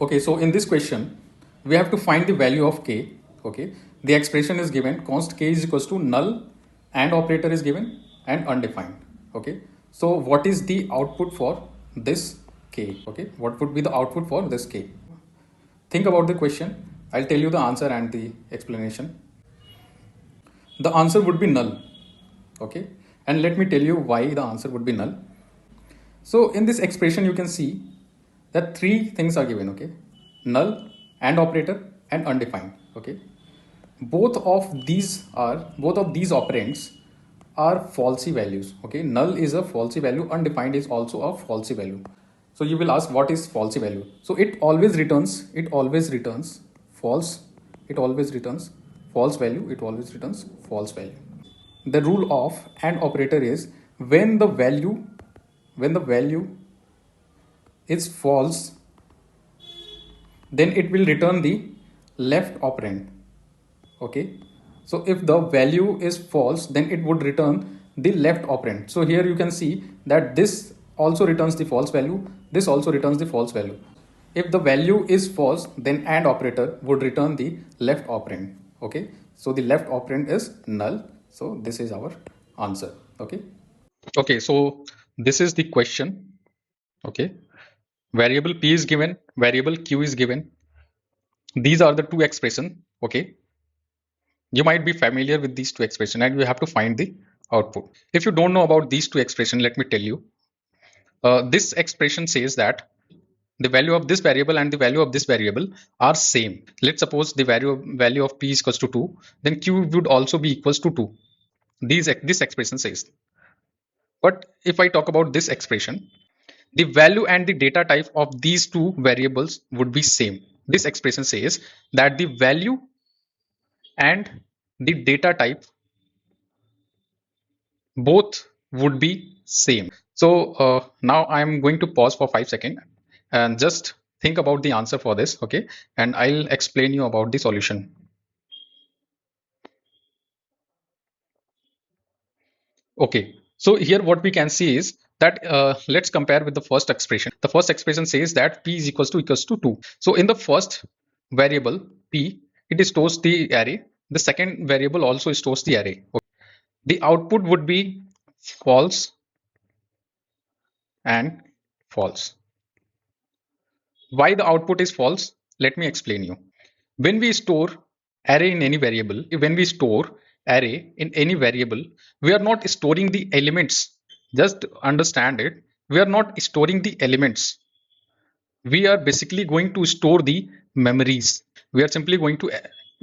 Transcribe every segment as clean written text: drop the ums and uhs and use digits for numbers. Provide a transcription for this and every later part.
Okay, so in this question, we have to find the value of k. Okay, the expression is given const k is equals to null and operator is given and undefined. Okay, so what is the output for this k? Okay, what would be the output for this k? Think about the question. I'll tell you the answer and the explanation. The answer would be null. Okay, and let me tell you why the answer would be null. So in this expression, you can see that three things are given. Okay, null and operator and undefined. Okay, both of these operands are falsy values. Okay, null is a falsy value, undefined is also a falsy value. So you will ask, what is falsy value? So it always returns false, it always returns false value, it always returns false value. The rule of AND operator is when the value is false, then it will return the left operand. Okay, so if the value is false, then it would return the left operand. So here you can see that this also returns the false value, this also returns the false value. If the value is false, then AND operator would return the left operand. Okay, so the left operand is null. So this is our answer. Okay, so this is the question. Okay, variable p is given, variable q is given. These are the two expressions. Okay, you might be familiar with these two expressions and you have to find the output. If you don't know about these two expressions, let me tell you. This expression says that the value of this variable and the value of this variable are same. Let's suppose the value of p is equals to 2, then q would also be equals to 2. This expression says. But if I talk about this expression, the value and the data type of these two variables would be same. This expression says that the value and the data type both would be same. So now I'm going to pause for 5 seconds and just think about the answer for this. Okay, and I'll explain you about the solution. Okay, so here what we can see is that let's compare with the first expression. The first expression says that p is equals to 2. So in the first variable p, it stores the array. The second variable also stores the array. Okay. The output would be false and false. Why the output is false? Let me explain you. When we store array in any variable, we are not storing the elements. Just understand it. We are not storing the elements. We are basically going to store the memories. We are simply going to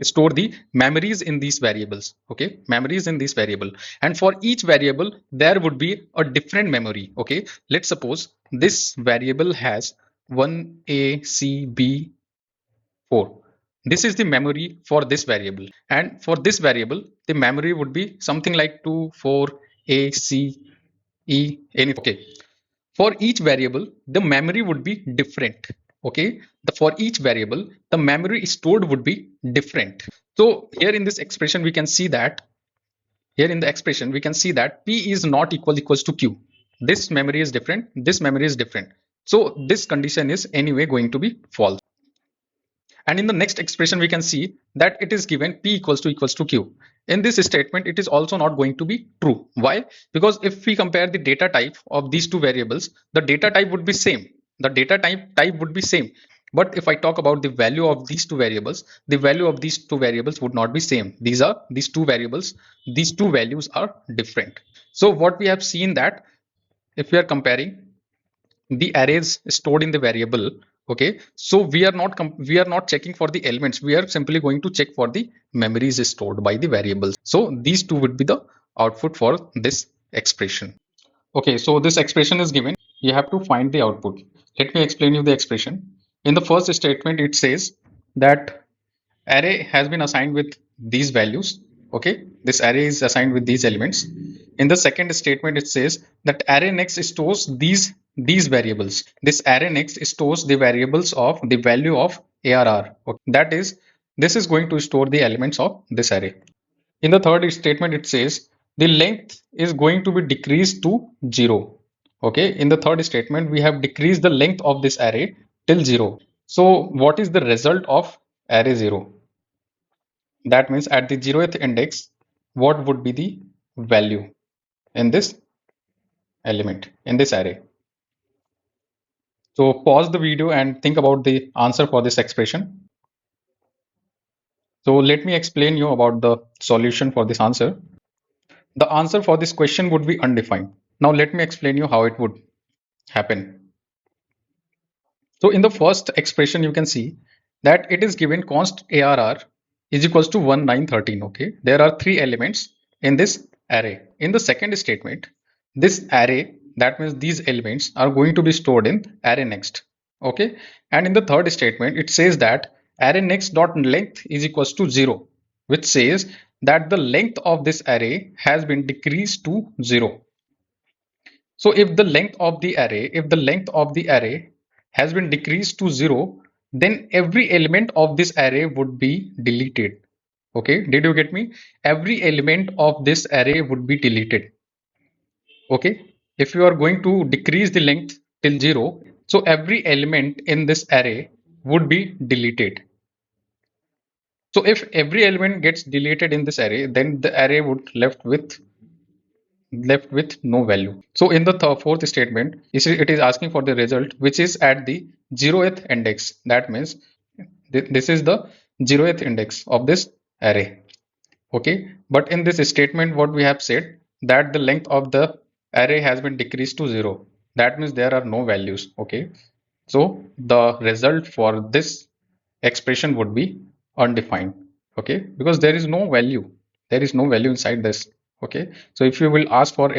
store the memories in these variables. Okay, memories in this variable, and for each variable there would be a different memory. Okay, let's suppose this variable has 1a c b 4. This is the memory for this variable, and for this variable the memory would be something like 2 4 a c e any. Okay, for each variable the memory would be different. Okay, for each variable the memory stored would be different. So here in this expression we can see that p is not equals to q. This memory is different, this memory is different, so this condition is anyway going to be false. And in the next expression we can see that it is given p equals to q. In this statement it is also not going to be true. Why? Because if we compare the data type of these two variables, the data type would be same. But if I talk about the value of these two variables, the value of these two variables would not be same. These two values are different. So what we have seen that if we are comparing the arrays stored in the variable, okay, so we are not checking for the elements, we are simply going to check for the memories stored by the variables. So these two would be the output for this expression. Okay, so this expression is given, you have to find the output. Let me explain you the expression. In the first statement it says that array has been assigned with these values. Okay, this array is assigned with these elements. In the second statement it says that array next stores these variables. This array next stores the variables of the value of ARR. Okay. That is, this is going to store the elements of this array. In the third statement it says the length is going to be decreased to 0. Okay, in the third statement we have decreased the length of this array till 0. So what is the result of array 0? That means at the 0th index, what would be the value in this element, in this array? So pause the video and think about the answer for this expression. So let me explain you about the solution for this answer. The answer for this question would be undefined. Now let me explain you how it would happen. So in the first expression, you can see that it is given const arr is equals to 1 9 13. Okay, there are three elements in this array. In the second statement, this array, that means these elements are going to be stored in array next. Okay, and in the third statement, it says that array next dot length is equals to 0, which says that the length of this array has been decreased to 0. So if the length of the array has been decreased to 0, then every element of this array would be deleted. Okay, did you get me? Every element of this array would be deleted. Okay, if you are going to decrease the length till 0, so every element in this array would be deleted. So if every element gets deleted in this array, then the array would left with no value. So in the fourth statement, it is asking for the result which is at the 0th index. That means this is the 0th index of this array. Okay, but in this statement, what we have said that the length of the array has been decreased to 0. That means there are no values. Okay, so the result for this expression would be undefined. Okay, because there is no value. There is no value inside this. Okay, so if you will ask for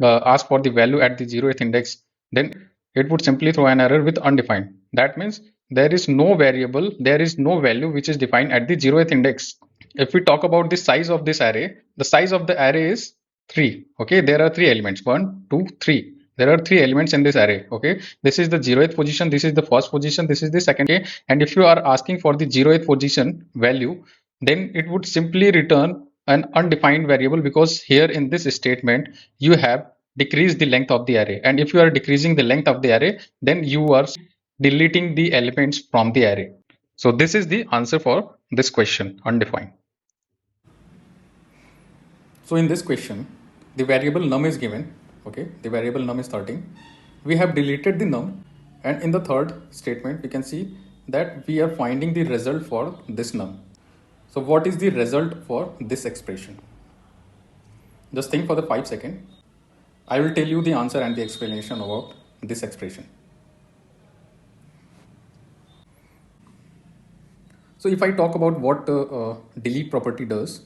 ask for the value at the 0th index, then it would simply throw an error with undefined. That means there is no variable, there is no value which is defined at the 0th index. If we talk about the size of this array, the size of the array is 3. Okay, there are three elements, 1 2 3. There are three elements in this array. Okay, this is the 0th position, this is the first position, this is the second. Okay, and if you are asking for the 0th position value, then it would simply return an undefined variable, because here in this statement you have decreased the length of the array, and if you are decreasing the length of the array, then you are deleting the elements from the array. So this is the answer for this question, undefined. So in this question, the variable num is given. Okay, the variable num is 13. We have deleted the num, and in the third statement, we can see that we are finding the result for this num. So what is the result for this expression? Just think for the 5 seconds. I will tell you the answer and the explanation about this expression. So if I talk about what delete property does,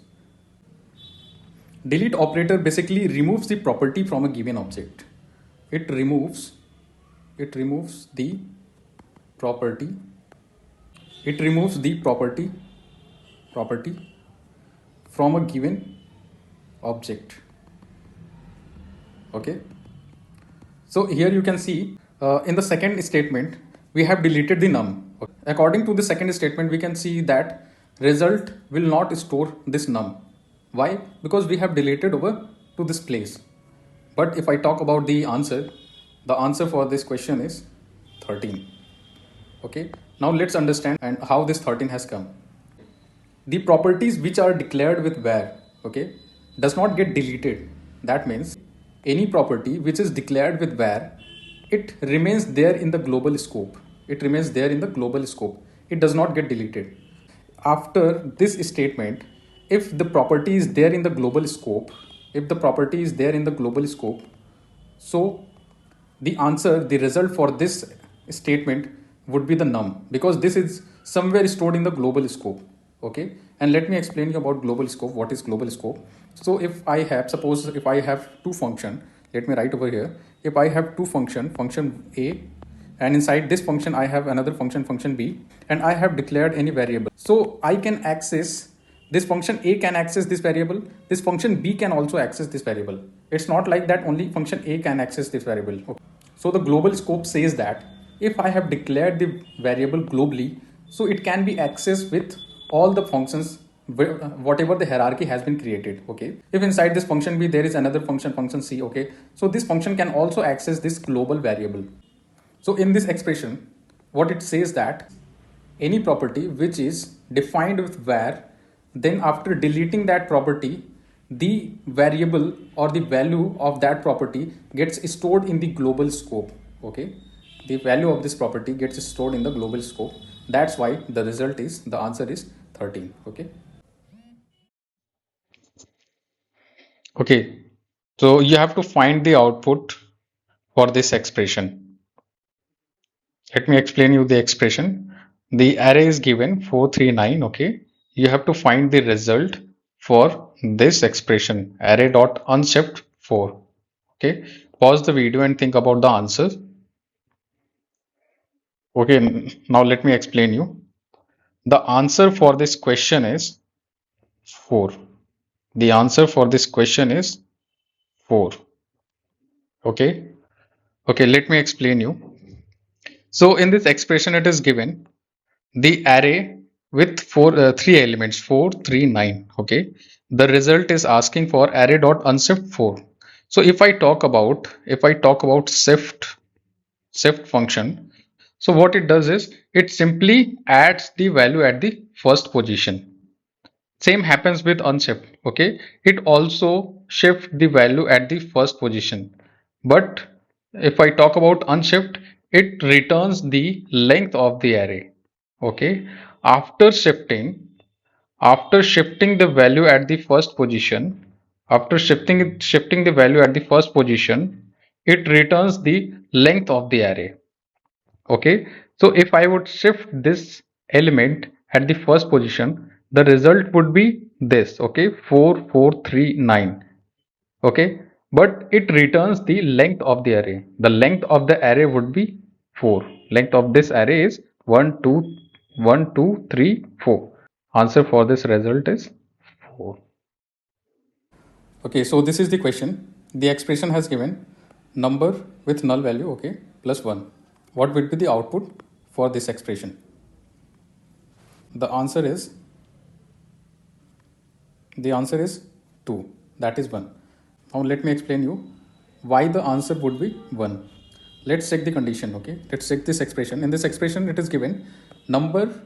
delete operator basically removes the property from a given object. It removes the property. It removes the property from a given object. Okay. So here you can see in the second statement we have deleted the num. According to the second statement, we can see that result will not store this num. Why? Because we have deleted over to this place. But if I talk about the answer for this question is 13. Okay. Now let's understand and how this 13 has come. The properties which are declared with var, okay, does not get deleted. That means any property which is declared with var, it remains there in the global scope. It remains there in the global scope. It does not get deleted. After this statement, if the property is there in the global scope, so the answer, the result for this statement would be the num, because this is somewhere stored in the global scope. Okay, and let me explain you about global scope. What is global scope? So if I have, suppose if I have two function, let me write over here. If I have two function A, and inside this function I have another function B, and I have declared any variable, so I can access this function A can access this variable, this function B can also access this variable. It's not like that only function A can access this variable. Okay. So the global scope says that if I have declared the variable globally, so it can be accessed with all the functions, whatever the hierarchy has been created. Okay, if inside this function B there is another function C, okay, so this function can also access this global variable. So in this expression, what it says that any property which is defined with var, then after deleting that property, the variable or the value of that property gets stored in the global scope. Okay, the value of this property gets stored in the global scope. That's why the result is, the answer is 13. Okay. Okay, so you have to find the output for this expression. Let me explain you the expression. The array is given 439. Okay, you have to find the result for this expression, array dot unshift 4. Okay, pause the video and think about the answer. Okay, now let me explain you. The answer for this question is 4. The answer for this question is 4. Okay, okay, let me explain you. So in this expression, it is given the array with three elements, 4, 3, 9. Okay, the result is asking for array dot unshift 4. So if I talk about shift function, so what it does is it simply adds the value at the first position. Same happens with unshift. Okay, it also shifts the value at the first position, but if I talk about unshift, it returns the length of the array. Okay, after shifting the value at the first position, shifting the value at the first position, it returns the length of the array. Okay, so if I would shift this element at the first position, the result would be this. Okay, 4439. Okay, but it returns the length of the array. The length of the array would be 4. Length of this array is 1 2 1 2 3 4. Answer for this result is 4. Okay, so this is the question. The expression has given number with null value, okay, plus 1. What would be the output for this expression? The answer is 2. That is 1. Now let me explain you why the answer would be 1. Let's check the condition, okay? Let's check this expression. In this expression, it is given number,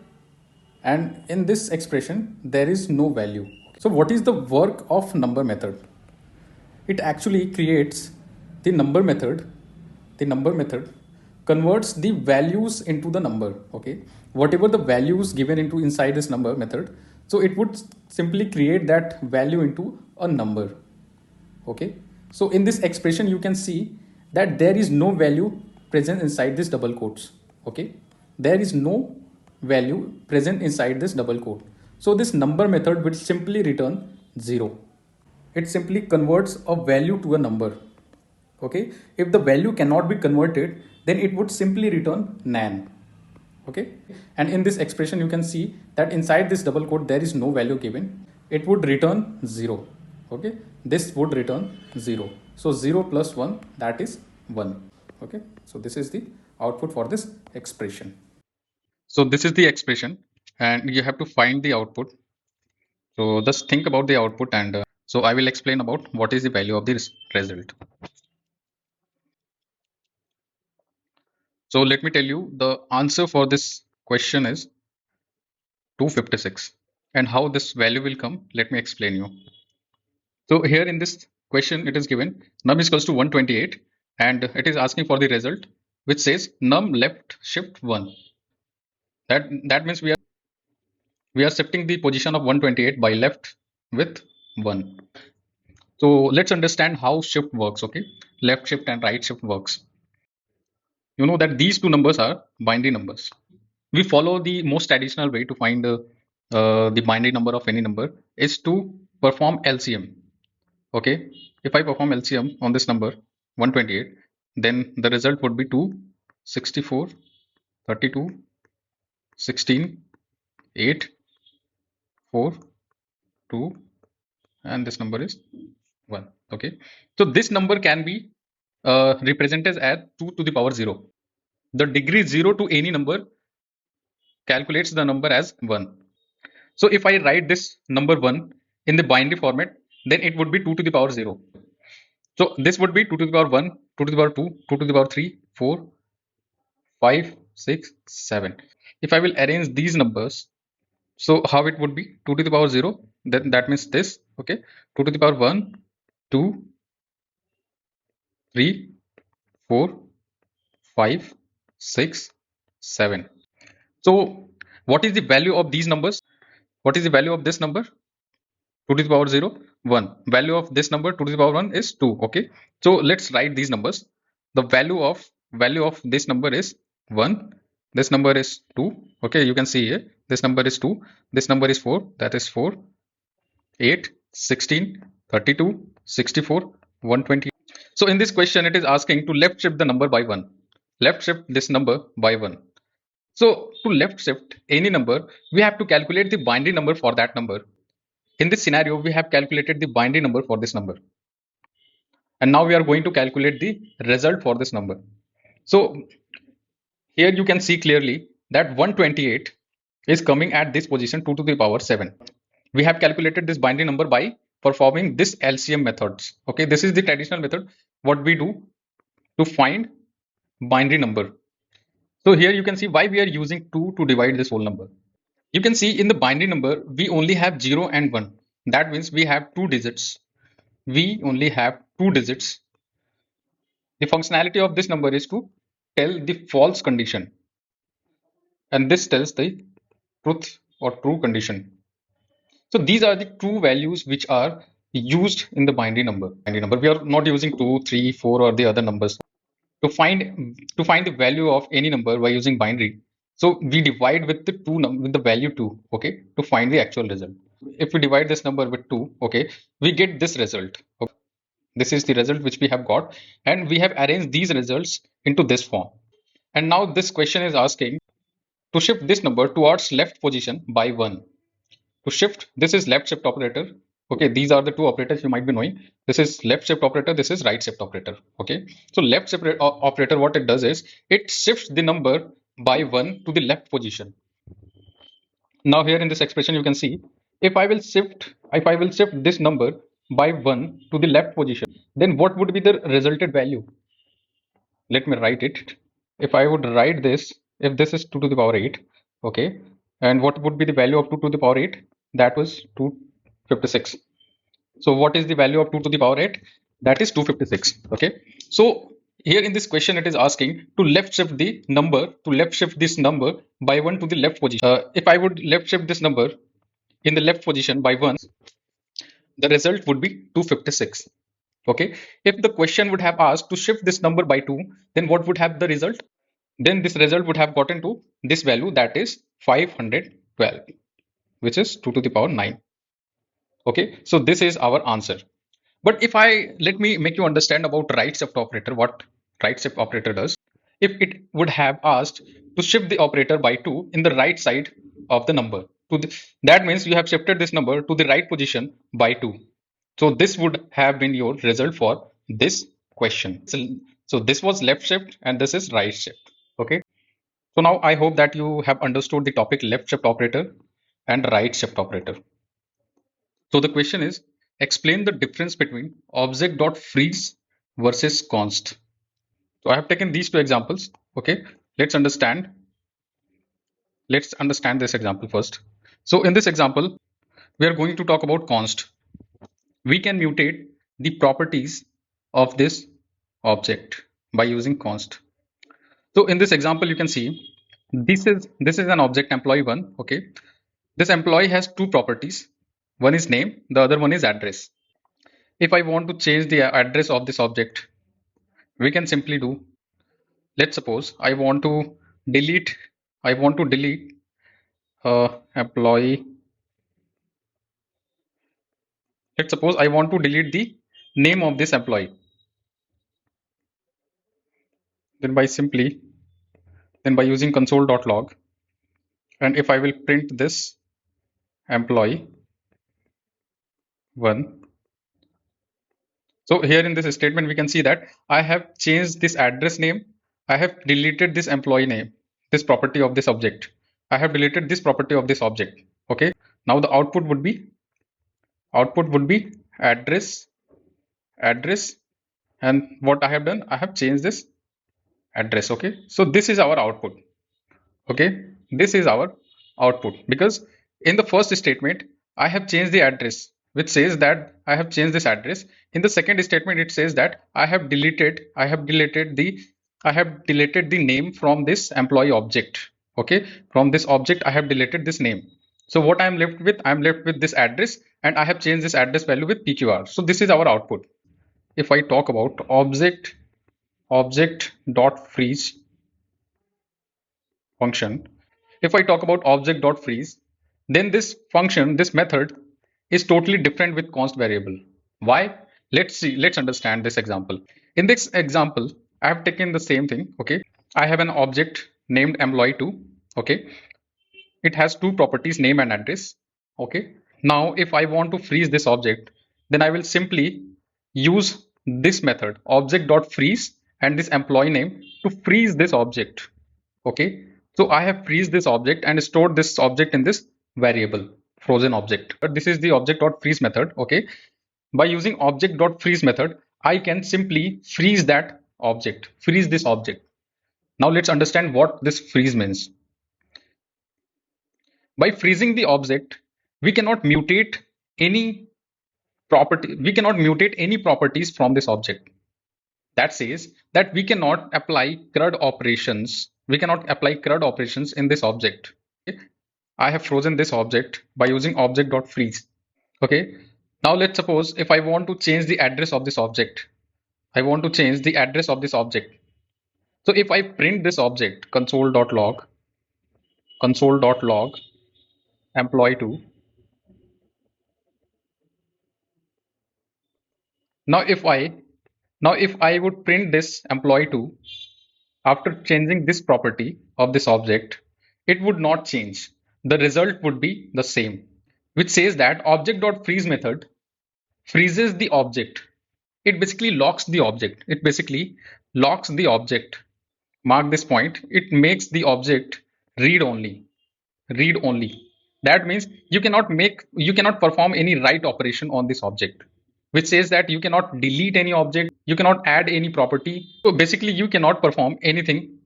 and in this expression, there is no value. So what is the work of number method? It actually creates the number method. The number method converts the values into the number. Okay, whatever the values given into inside this number method, so it would simply create that value into a number. Okay, so in this expression you can see that there is no value present inside this double quotes. Okay, there is no value present inside this double quote, so this number method will simply return 0. It simply converts a value to a number. Okay, if the value cannot be converted, then it would simply return nan. Okay, and in this expression you can see that inside this double quote there is no value given. It would return 0. Okay, this would return 0. So 0 plus 1, that is 1. Okay, so this is the output for this expression. So this is the expression and you have to find the output. So just think about the output, and so I will explain about what is the value of this result. So let me tell you, the answer for this question is 256. And how this value will come, let me explain you. So here in this question, it is given num is equals to 128, and it is asking for the result, which says num left shift 1. That means we are shifting the position of 128 by left with 1. So let's understand how shift works. Okay, left shift and right shift works. You know that these two numbers are binary numbers. We follow the most traditional way to find the binary number of any number is to perform LCM. Okay, if I perform LCM on this number 128, then the result would be 2, 64, 32, 16, 8, 4, 2, and this number is 1. Okay, so this number can be represented as 2 to the power 0. The degree 0 to any number calculates the number as 1. So if I write this number 1 in the binary format, then it would be 2 to the power 0. So this would be 2 to the power 1, 2 to the power 2, 2 to the power 3, 4, 5, 6, 7. If I will arrange these numbers, so how it would be? 2 to the power 0, then that means this, okay? 2 to the power 1, 2, 3, 4, 5, 6, 7. So what is the value of these numbers? What is the value of this number? 2 to the power 0, 1. Value of this number 2 to the power 1 is 2. Okay. So let's write these numbers. The value of this number is 1. This number is 2. Okay, you can see here. This number is 2. This number is 4. That is 4, 8, 16, 32, 64, 120. So in this question, it is asking to left shift the number by 1. Left shift this number by 1. So to left shift any number, we have to calculate the binary number for that number. In this scenario, we have calculated the binary number for this number. And now we are going to calculate the result for this number. So here you can see clearly that 128 is coming at this position 2 to the power 7. We have calculated this binary number by performing this LCM methods. Okay, this is the traditional method what we do to find binary number. So here you can see why we are using 2 to divide this whole number. You can see in the binary number, we only have 0 and 1. That means we have 2 digits. We only have 2 digits. The functionality of this number is to tell the false condition. And this tells the truth or true condition. So these are the true values which are used in the binary number. We are not using 2, 3, 4 or the other numbers. To find the value of any number by using binary, so we divide with the with the value 2, okay, to find the actual result. If we divide this number with 2, okay, we get this result. Okay. This is the result which we have got, and we have arranged these results into this form. And now this question is asking to shift this number towards left position by 1. To shift, this is left shift operator. Okay, these are the two operators you might be knowing. This is left shift operator, this is right shift operator. Okay, so left shift operator, what it does is it shifts the number by 1 to the left position. Now here in this expression you can see, if I will shift this number by 1 to the left position, then what would be the resulted value? Let me write it. If I would write this, if this is 2 to the power 8, okay, and what would be the value of 2 to the power 8? That was 256. So what is the value of 2 to the power 8? That is 256. Okay, so here in this question it is asking to left shift the number, to left shift this number by 1 to the left position. If I would left shift this number in the left position by 1, the result would be 256. Okay, if the question would have asked to shift this number by 2, then what would have the result? Then this result would have gotten to this value, that is 512, which is 2 to the power 9. Okay, so this is our answer. But if let me make you understand about right shift operator, what right shift operator does. If it would have asked to shift the operator by 2 in the right side of the number, that means you have shifted this number to the right position by 2. So this would have been your result for this question. So this was left shift and this is right shift. Okay. So now I hope that you have understood the topic left shift operator and right shift operator. So the question is, explain the difference between Object.freeze versus Const. So I have taken these two examples. Okay, let's understand this example first. So in this example, we are going to talk about Const. We can mutate the properties of this object by using Const. So in this example, you can see this is an object employee 1. Okay, this employee has two properties. One is name, the other one is address. If I want to change the address of this object, we can simply do, let's suppose I want to delete employee. Let's suppose I want to delete the name of this employee. Then by using console.log, and if I will print this employee 1. So here in this statement, we can see that I have changed this address name. I have deleted this employee name, this property of this object. I have deleted this property of this object. Okay. Now the output would be address, and what I have done, I have changed this address. Okay. So this is our output. Okay, this is our output, because in the first statement I have changed the address, which says that I have changed this address. In the second statement it says that I have deleted the name from this employee object. Okay, from this object I have deleted this name. So what I'm left with, I'm left with this address, and I have changed this address value with PQR. So this is our output. If I talk about object.freeze function, if I talk about object.freeze, then this function, this method is totally different with const variable. Why? Let's see, let's understand this example. In this example, I have taken the same thing. Okay, I have an object named employee2. Okay, it has two properties, name and address. Okay, now if I want to freeze this object, then I will simply use this method object.freeze and this employee name to freeze this object. Okay, so I have freeze this object and stored this object in this variable frozen object. But this is the object.freeze method. Okay, by using object.freeze method, I can simply freeze that object, freeze this object. Now let's understand what this freeze means. By freezing the object, we cannot mutate any properties from this object. That says that we cannot apply CRUD operations. We cannot apply CRUD operations in this object. Okay? I have frozen this object by using object.freeze. Okay. Now let's suppose if I want to change the address of this object. I want to change the address of this object. So if I print this object console.log employee2. Now if I would print this employee2 after changing this property of this object, it would not change. The result would be the same, which says that object.freeze method freezes the object. It basically locks the object. Mark this point. It makes the object read only. That means you cannot perform any write operation on this object, which says that you cannot delete any object, you cannot add any property. So basically you cannot perform anything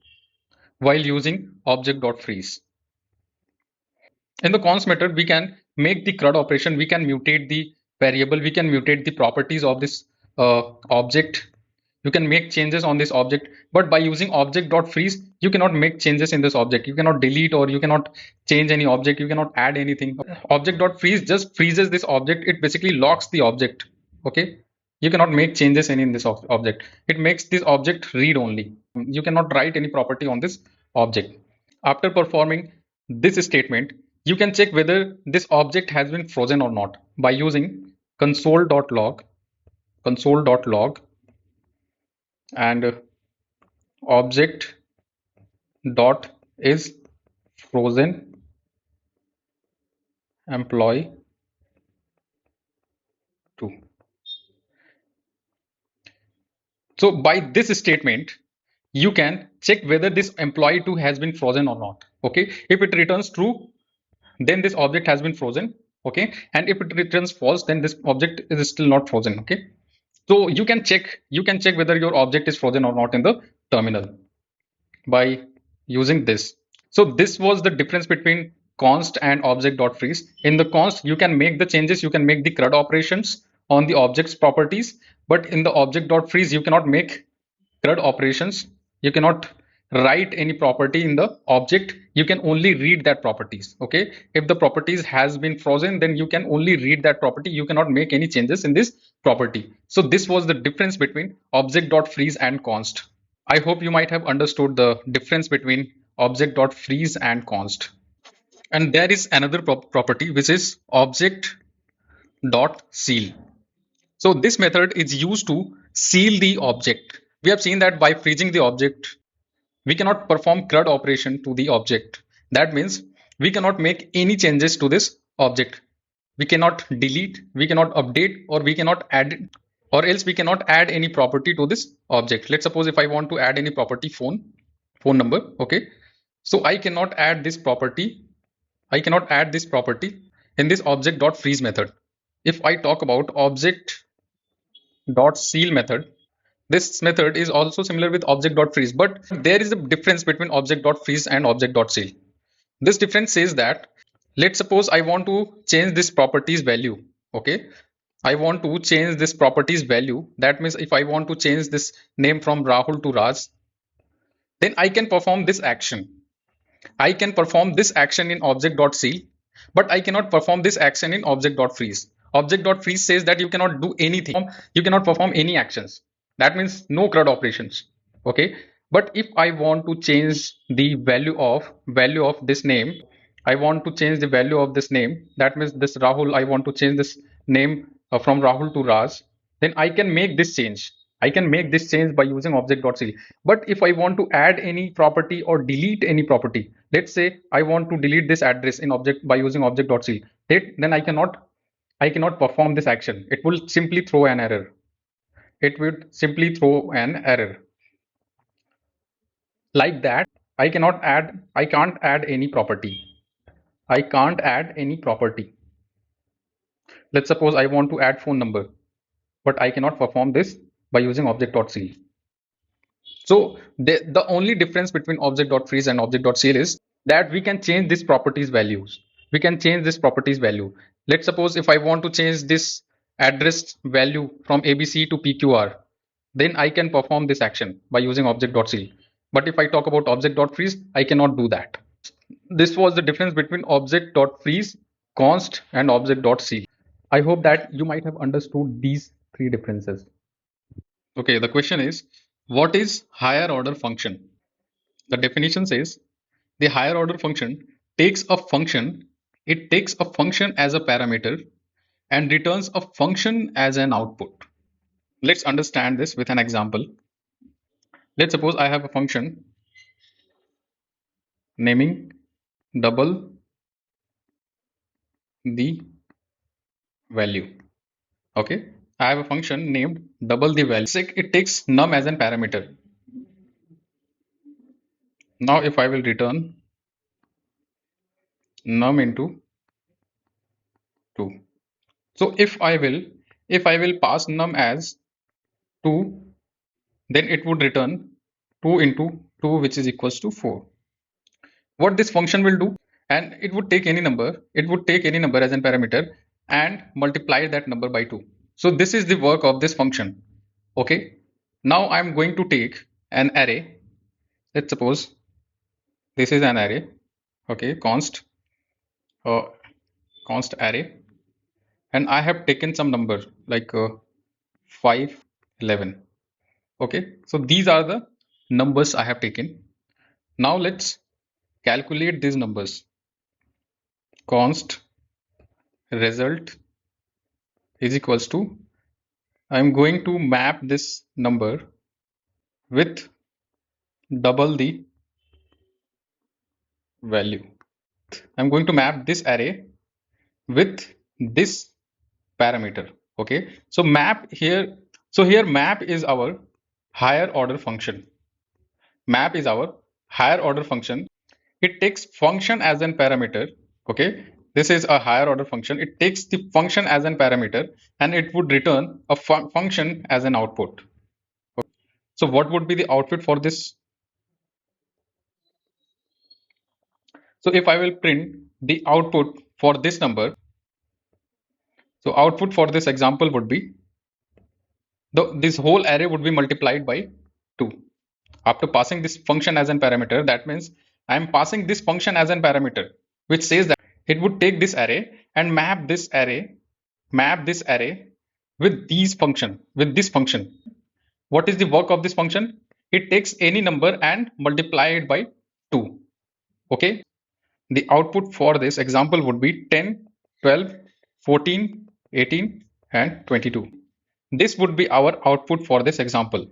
while using object.freeze. In the const method, we can make the CRUD operation, we can mutate the variable, we can mutate the properties of this object. You can make changes on this object, but by using object.freeze, you cannot make changes in this object. You cannot delete or you cannot change any object. You cannot add anything. Object.freeze just freezes this object. It basically locks the object. Okay. You cannot make changes in this object. It makes this object read only. You cannot write any property on this object. After performing this statement, you can check whether this object has been frozen or not by using console.log and object dot is frozen employee 2. So by this statement, you can check whether this employee 2 has been frozen or not. Okay, if it returns true, then this object has been frozen. Okay, and if it returns false, then this object is still not frozen. Okay, so you can check whether your object is frozen or not in the terminal by using this. So this was the difference between const and object.freeze. In the const, you can make the changes, you can make the CRUD operations on the object's properties, but in the object.freeze, you cannot make CRUD operations. You cannot write any property in the object. You can only read that properties. Okay, if the properties has been frozen, then you can only read that property. You cannot make any changes in this property. So this was the difference between object.freeze and const. I hope you might have understood the difference between object.freeze and const. And there is another property which is Object.seal. So this method is used to seal the object. We have seen that by freezing the object, we cannot perform CRUD operation to the object. That means we cannot make any changes to this object. We cannot delete, we cannot update, or we cannot add, or else we cannot add any property to this object. Let's suppose if I want to add any property, phone number. Okay, so I cannot add this property in this object.freeze method. If I talk about object.seal method, This method is also similar with Object.freeze, but there is a difference between Object.freeze and Object.seal. This difference says that, let's suppose I want to change this property's value. Okay, I want to change this property's value. That means if I want to change this name from Rahul to Raj, then I can perform this action. I can perform this action in Object.seal, but I cannot perform this action in Object.freeze. Object.freeze says that you cannot do anything. You cannot perform any actions. That means no CRUD operations. Okay. But if I want to change the value of this name, I want to change the value of this name. That means this Rahul, I want to change this name from Rahul to Raj. Then I can make this change. I can make this change by using Object.seal. But if I want to add any property or delete any property, let's say I want to delete this address in object by using Object.seal, then I cannot perform this action. It will simply throw an error. It would simply throw an error. Like that, I can't add any property. I can't add any property. Let's suppose I want to add phone number, but I cannot perform this by using Object.seal. So the only difference between Object.freeze and Object.seal is that we can change this property's values. We can change this property's value. Let's suppose if I want to change this address value from ABC to PQR, then I can perform this action by using Object.seal. But if I talk about Object.freeze, I cannot do that. This was the difference between Object.freeze, Const, and Object.seal. I hope that you might have understood these three differences. Okay, the question is, what is higher order function? The definition says the higher order function takes a function, it takes a function as a parameter and returns a function as an output. Let's understand this with an example. Let's suppose I have a function naming double the value. Okay, I have a function named double the value. It takes num as an parameter. Now if I will return num into 2. So if I will pass num as 2, then it would return 2 into 2, which is equals to 4. What this function will do, and it would take any number, as an parameter and multiply that number by 2. So this is the work of this function. Okay, now I'm going to take an array. Let's suppose this is an array. Okay, const array, and I have taken some number like 5, 11. Okay, so these are the numbers I have taken. Now let's calculate these numbers. Const result is equals to, I'm going to map this number with double the value. I'm going to map this array with this parameter. Okay, so map here. So here map is our higher order function. Map is our higher order function. It takes function as an parameter. Okay, this is a higher order function. It takes the function as an parameter and it would return a function as an output. So what would be the output for this? So if I will print the output for this number, so output for this example would be, this whole array would be multiplied by 2. After passing this function as an parameter, that means I am passing this function as an parameter, which says that it would take this array and map this array with this function. What is the work of this function? It takes any number and multiply it by 2. Okay, the output for this example would be 10, 12, 14, 18 and 22. This would be our output for this example.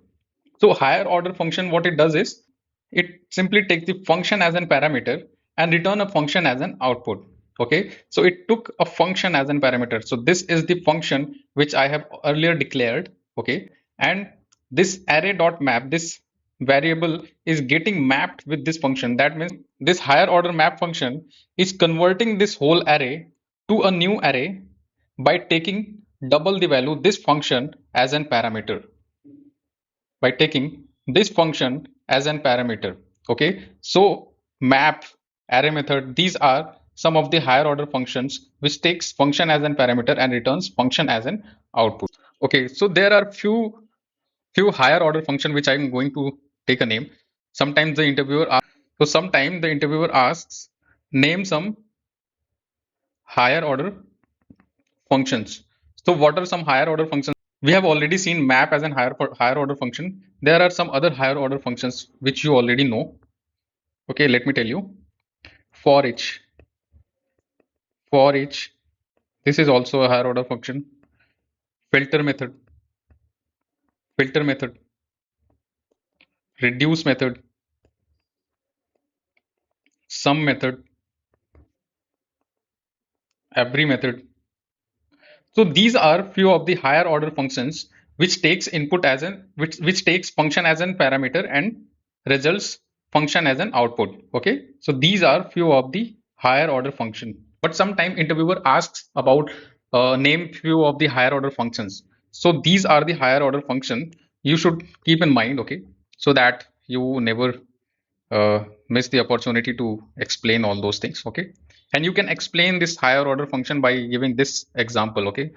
So higher order function, what it does is it simply takes the function as an parameter and return a function as an output. Okay, so it took a function as an parameter. So this is the function which I have earlier declared. Okay, and this array.map, this variable is getting mapped with this function. That means this higher order map function is converting this whole array to a new array by taking double the value this function as an parameter. by taking this function as an parameter. Okay, so map, array method, these are some of the higher order functions which takes function as an parameter and returns function as an output. Okay, so there are few higher order function which I'm going to take a name. Sometimes the interviewer asks, sometimes the interviewer asks, name some higher order functions. So what are some higher order functions? We have already seen map as an higher order function. There are some other higher order functions which you already know. Okay, let me tell you. For each, for each. This is also a higher order function. Filter method, filter method, reduce method, sum method, every method. So these are few of the higher order functions which takes input as an which takes function as an parameter and results function as an output. Okay, so these are few of the higher order function. But sometime interviewer asks about name few of the higher order functions. So these are the higher order function you should keep in mind. Okay, so that you never miss the opportunity to explain all those things. Okay, and you can explain this higher order function by giving this example. Okay,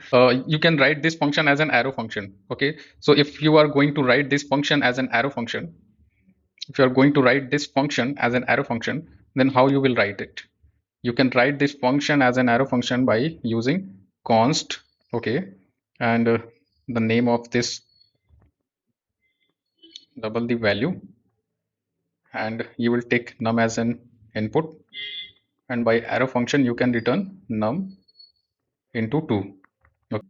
you can write this function as an arrow function. Okay, so if you are going to write this function as an arrow function, if you are going to write this function as an arrow function, then how you will write it? You can write this function as an arrow function by using const. Okay, and the name of this, double the value, and you will take num as an input, and by arrow function you can return num into 2. Okay.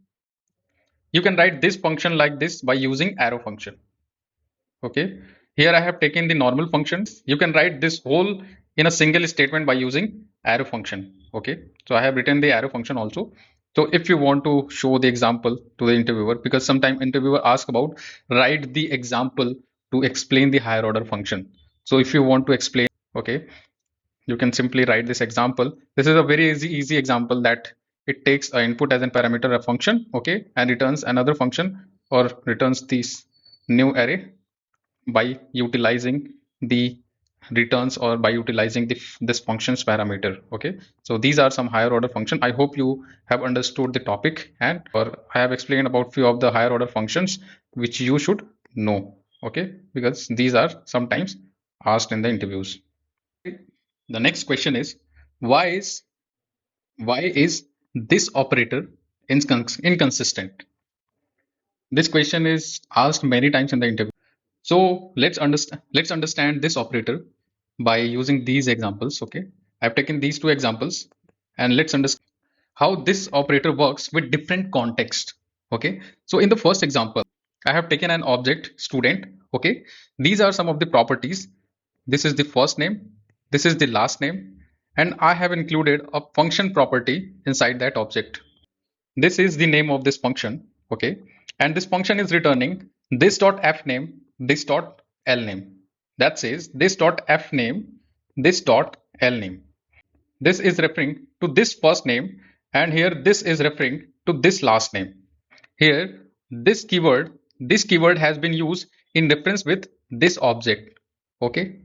You can write this function like this by using arrow function. Okay, here I have taken the normal functions. You can write this whole in a single statement by using arrow function. Okay, so I have written the arrow function also. So if you want to show the example to the interviewer, because sometimes interviewer ask about write the example to explain the higher order function. So if you want to explain, okay, you can simply write this example. This is a very easy example that it takes an input as a parameter a function, okay, and returns another function or returns this new array by utilizing the returns or by utilizing this function's parameter. Okay, so these are some higher order function. I hope you have understood the topic, and or I have explained about few of the higher order functions which you should know. Okay, because these are sometimes asked in the interviews. The next question is why is this operator inconsistent? This question is asked many times in the interview. So let's understand this operator by using these examples. Okay, I've taken these two examples, and let's understand how this operator works with different context. Okay, so in the first example, I have taken an object student. Okay, these are some of the properties. This is the first name, this is the last name, and I have included a function property inside that object. This is the name of this function. Okay, and this function is returning this dot f name, this dot l name. That says this dot f name, this dot l name. This is referring to this first name, and here this is referring to this last name. Here this keyword has been used in reference with this object. Okay,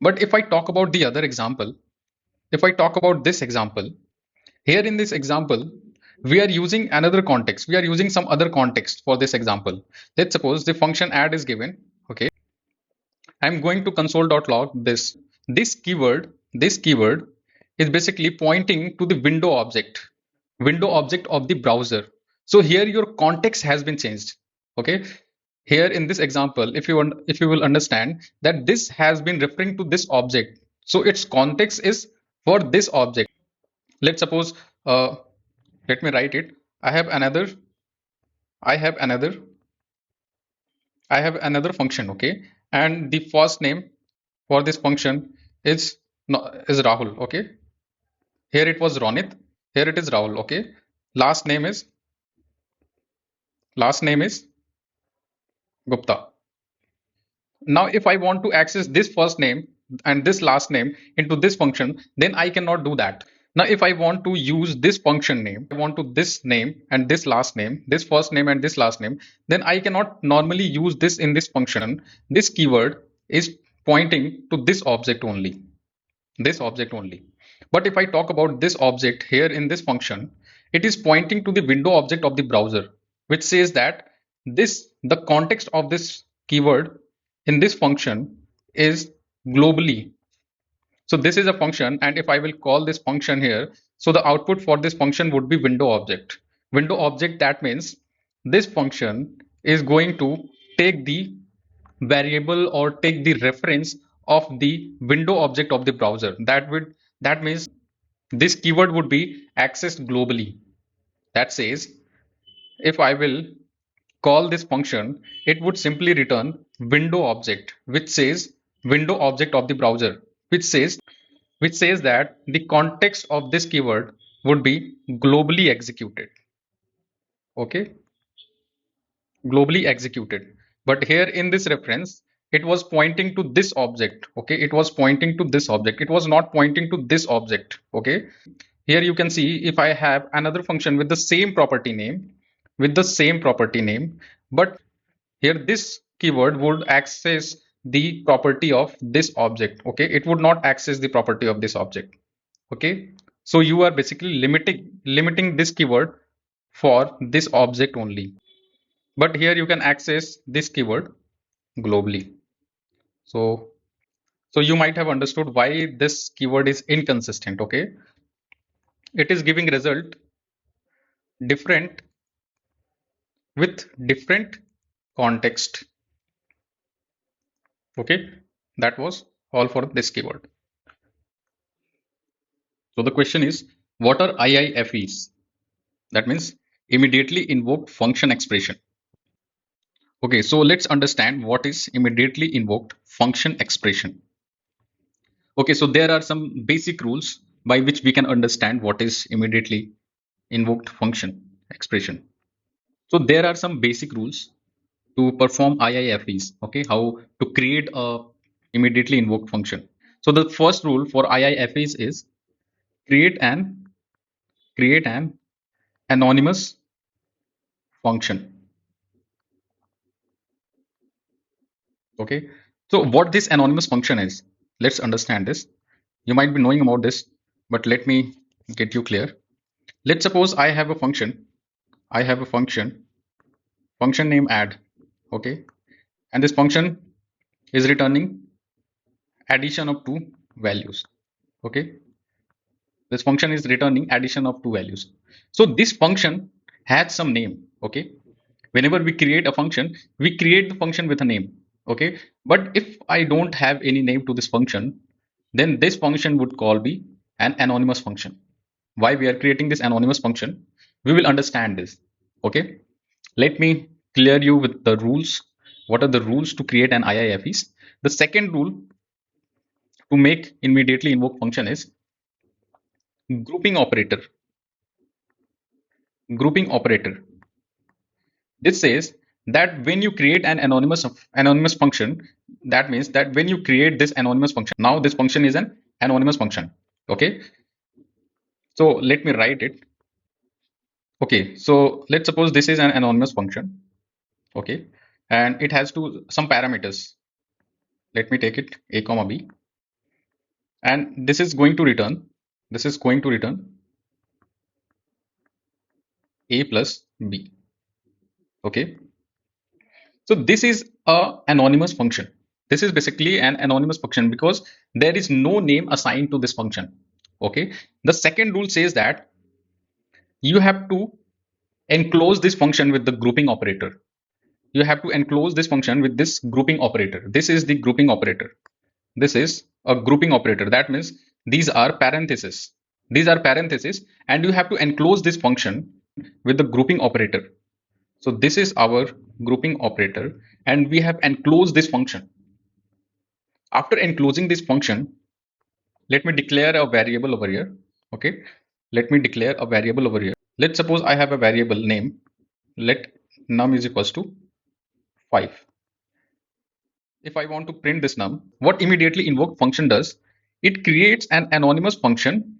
but if I talk about the other example, if I talk about this example, here in this example, we are using another context. We are using some other context for this example. Let's suppose the function add is given. Okay, I'm going to console.log this. This keyword is basically pointing to the window object of the browser. So here your context has been changed. Okay, here in this example, if you will understand that this has been referring to this object, so its context is for this object. Let's suppose let me write it. I have another function. Okay, and the first name for this function is Rahul. Okay, here it was Ronit, here it is Rahul. Okay, last name is Gupta. Now if I want to access this first name and this last name into this function, then I cannot do that. Now, if I want to use this function name, I want to this name and this last name, this first name and this last name, then I cannot normally use this in this function. This keyword is pointing to this object only, this object only. But if I talk about this object here in this function, it is pointing to the window object of the browser, which says that the context of this keyword in this function is globally. So this is a function, and if I will call this function here, so the output for this function would be window object. Window object, that means this function is going to take the variable or take the reference of the window object of the browser. That means this keyword would be accessed globally. That says if I will call this function, it would simply return window object, which says window object of the browser, which says that the context of this keyword would be globally executed. Okay, globally executed. But here in this reference, it was pointing to this object. Okay, it was pointing to this object. It was not pointing to this object. Okay, here you can see if I have another function with the same property name, but here this keyword would access the property of this object. Okay, it would not access the property of this object. Okay, so you are basically limiting this keyword for this object only, but here you can access this keyword globally. So you might have understood why this keyword is inconsistent. Okay, it is giving result different with different context. Okay, that was all for this keyword. So the question is, what are IIFEs? That means immediately invoked function expression. Okay, so let's understand what is immediately invoked function expression. Okay, so there are some basic rules by which we can understand what is immediately invoked function expression. So there are some basic rules to perform IIFEs. Okay, how to create a immediately invoked function. So the first rule for IIFEs is create an anonymous function. Okay, so what this anonymous function is, let's understand this. You might be knowing about this, but let me get you clear. Let's suppose I have a function function name add. Okay, and this function is returning addition of two values. Okay, this function is returning addition of two values. So this function has some name. Okay, whenever we create a function, we create the function with a name. Okay, but if I don't have any name to this function, then this function would call be an anonymous function. Why we are creating this anonymous function, we will understand this. Okay, let me clear you with the rules. What are the rules to create an IIFEs? The second rule to make immediately invoke function is grouping operator. Grouping operator. This says that when you create an anonymous function, that means that when you create this anonymous function, now this function is an anonymous function. Okay, so let me write it. Okay, so let's suppose this is an anonymous function. Okay, and it has some parameters. Let me take it a comma b, and this is going to return a plus b. Okay, so this is a anonymous function. This is basically an anonymous function because there is no name assigned to this function. Okay, the second rule says that you have to enclose this function with the grouping operator. You have to enclose this function with this grouping operator. This is the grouping operator. This is a grouping operator. That means these are parentheses. And you have to enclose this function with the grouping operator. So this is our grouping operator, and we have enclosed this function. After enclosing this function, let me declare a variable over here. Okay, let me declare a variable over here. Let's suppose I have a variable name. Let num is equals to 5. If I want to print this num, what immediately invoke function does, it creates an anonymous function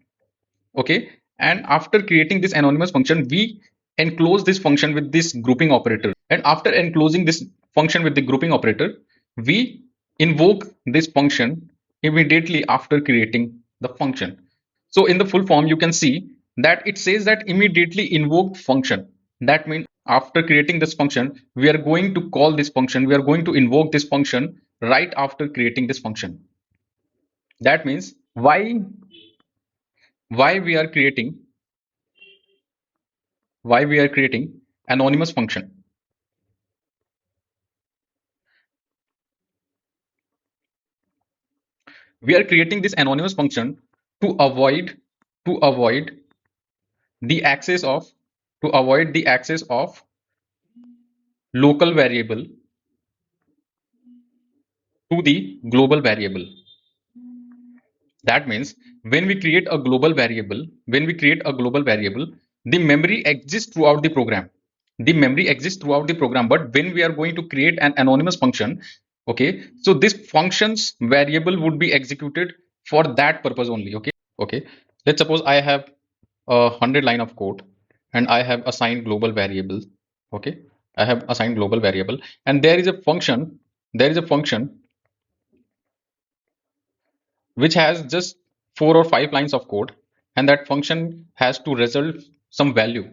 Okay, and after creating this anonymous function, we enclose this function with this grouping operator, and after enclosing this function with the grouping operator, we invoke this function immediately after creating the function. So in the full form, you can see that it says that immediately invoke function. That means after creating this function, we are going to call this function, we are going to invoke this function right after creating this function. That means why we are creating anonymous function. We are creating this anonymous function to avoid the access of local variable to the global variable. That means when we create a global variable, the memory exists throughout the program. But when we are going to create an anonymous function, okay, so this function's variable would be executed for that purpose only. Okay. Let's suppose I have 100 line of code and I have assigned global variable. Okay. I have assigned global variable, and there is a function, which has just 4 or 5 lines of code, and that function has to result some value.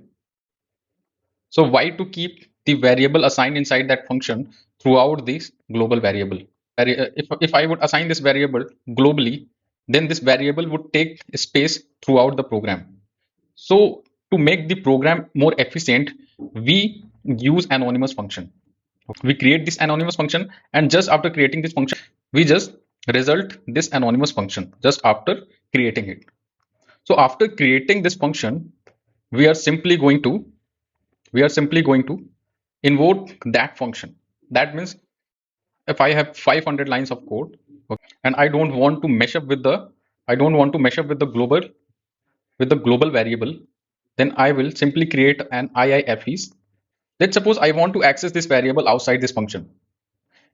So why to keep the variable assigned inside that function throughout this global variable? If I would assign this variable globally, then this variable would take space throughout the program. So to make the program more efficient, we use anonymous function. We create this anonymous function, and just after creating this function, we just result this anonymous function just after creating it. So after creating this function, we are simply going to invoke that function. That means if I have 500 lines of code, okay, and I don't want to mesh up with the global variable, then I will simply create an IIFEs. Let's suppose I want to access this variable outside this function.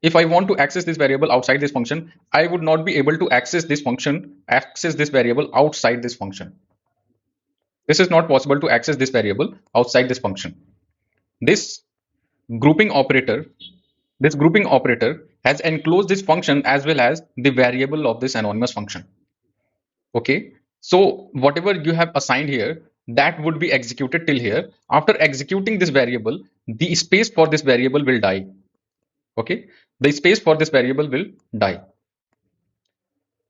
If I want to access this variable outside this function, I would not be able to access this variable outside this function. This is not possible to access this variable outside this function. This grouping operator, has enclosed this function as well as the variable of this anonymous function. Okay. So whatever you have assigned here, that would be executed till here. After executing this variable, the space for this variable will die. Okay. The space for this variable will die.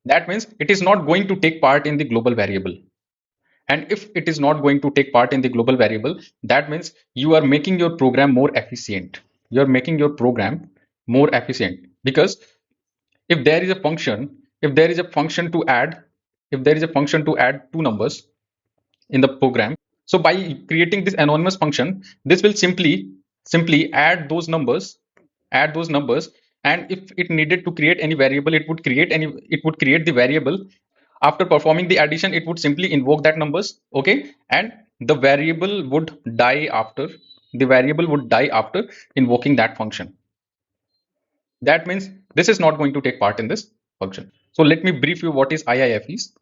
That means it is not going to take part in the global variable. And if it is not going to take part in the global variable, that means you are making your program more efficient. Because if there is a function, to add, two numbers in the program, so by creating this anonymous function, this will simply add those numbers, and if it needed to create any variable, it would create the variable. After performing the addition, it would simply invoke that numbers. Okay, and the variable would die after invoking that function. That means this is not going to take part in this function. So let me brief you what is IIFEs.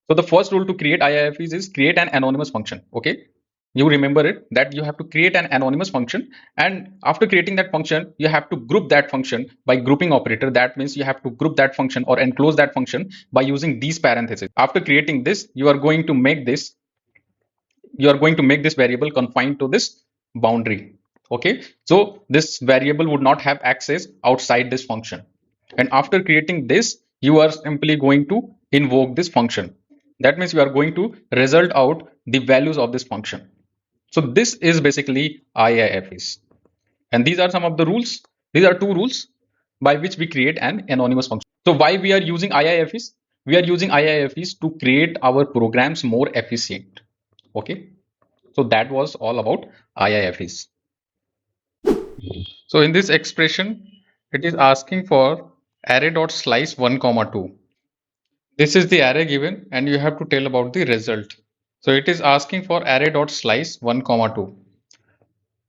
So the first rule to create IIFEs is create an anonymous function. Okay, you remember it, that you have to create an anonymous function, and after creating that function, you have to group that function by grouping operator. That means you have to group that function or enclose that function by using these parentheses. After creating this, you are going to make this variable confined to this boundary. Okay, so this variable would not have access outside this function. And after creating this, you are simply going to invoke this function. That means you are going to result out the values of this function. So this is basically IIFEs. And these are some of the rules. These are two rules by which we create an anonymous function. So why we are using IIFEs? We are using IIFEs to create our programs more efficient. Okay. So that was all about IIFEs. So in this expression, it is asking for array.slice 1, 2. This is the array given, and you have to tell about the result. So it is asking for array.slice 1, 2.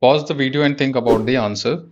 Pause the video and think about the answer.